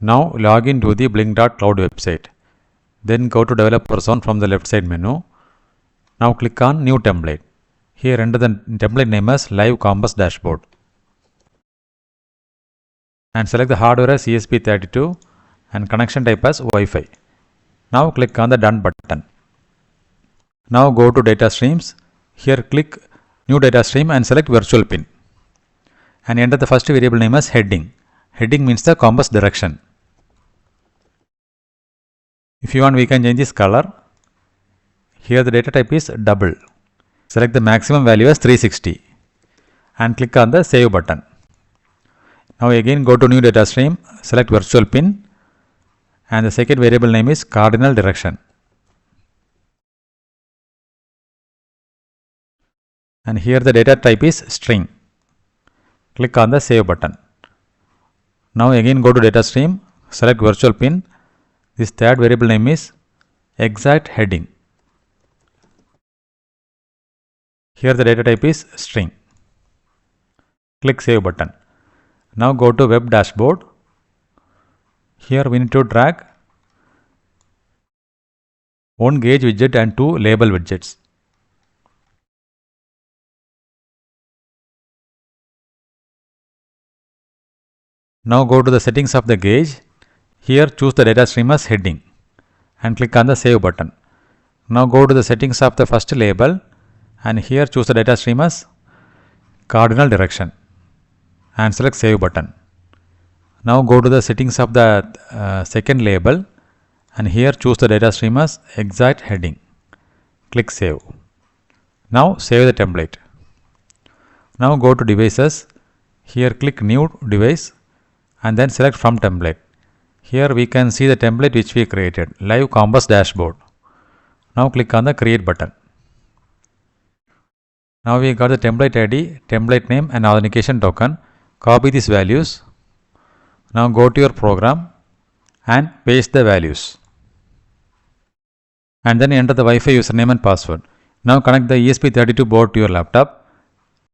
Now log into the blynk.cloud website. Then go to Developer Zone from the left side menu. Now click on New Template. Here enter the template name as Live Compass Dashboard. And select the hardware as ESP32 and connection type as Wi-Fi. Now click on the Done button. Now go to Data Streams. Here click New Data Stream and select Virtual Pin. And enter the first variable name as Heading. Heading means the compass direction. If you want, we can change this color. Here the data type is double. Select the maximum value as 360 and click on the Save button. Now again go to New Data Stream, select Virtual Pin and the second variable name is Cardinal Direction. And here the data type is String. Click on the Save button. Now again go to Data Stream, select Virtual Pin. This third variable name is Exact Heading. Here the data type is String. Click Save button. Now go to Web Dashboard. Here we need to drag one gauge widget and two label widgets. Now go to the settings of the gauge. Here choose the data stream as heading and click on the Save button. Now go to the settings of the first label and here choose the data stream as Cardinal Direction and select Save button. Now go to the settings of the second label and here choose the data stream as Exact Heading. Click Save. Now save the template. Now go to Devices. Here click New Device and then select From Template. Here we can see the template which we created, Live Compass Dashboard. Now click on the Create button. Now we got the template ID, template name and authentication token. Copy these values. Now go to your program and paste the values. And then enter the Wi-Fi username and password. Now connect the ESP32 board to your laptop.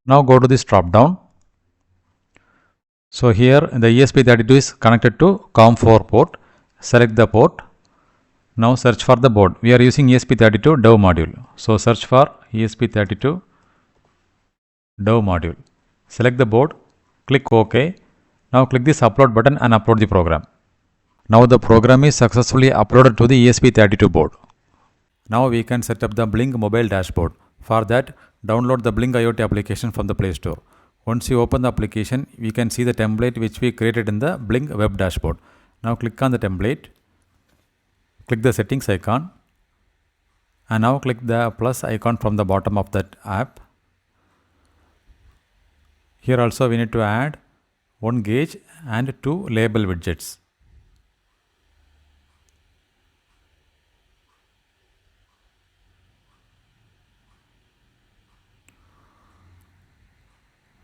Now go to this drop down. So here the ESP32 is connected to COM4 port. Select the port. Now search for the board. We are using ESP32 DOV module. So search for ESP32 DOV module. Select the board. Click OK. Now click this upload button and upload the program. Now the program is successfully uploaded to the ESP32 board. Now we can set up the Blynk mobile dashboard. For that, download the Blynk IoT application from the Play Store. Once you open the application, we can see the template which we created in the Blynk web dashboard. Now click on the template, click the settings icon and now click the plus icon from the bottom of that app. Here also we need to add one gauge and two label widgets.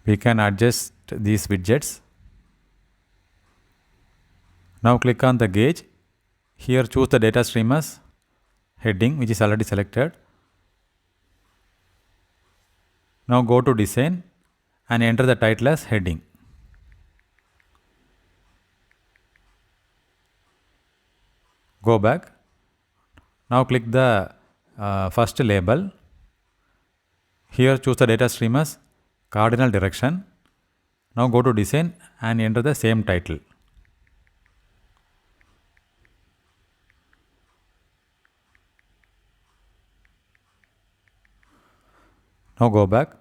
We can adjust these widgets. Now click on the gauge. Here choose the data stream as heading, which is already selected. Now go to design and enter the title as heading. Go back. Now click the first label. Here choose the data stream as Cardinal Direction Now go to design and enter the same title. Now go back.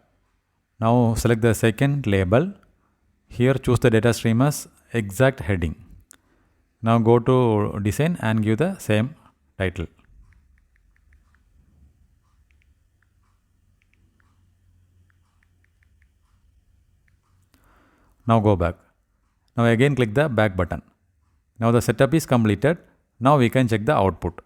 Now select the second label. Here choose the data stream as exact heading. Now go to design and give the same title. Now go back. Now again click the back button. Now the setup is completed. Now we can check the output.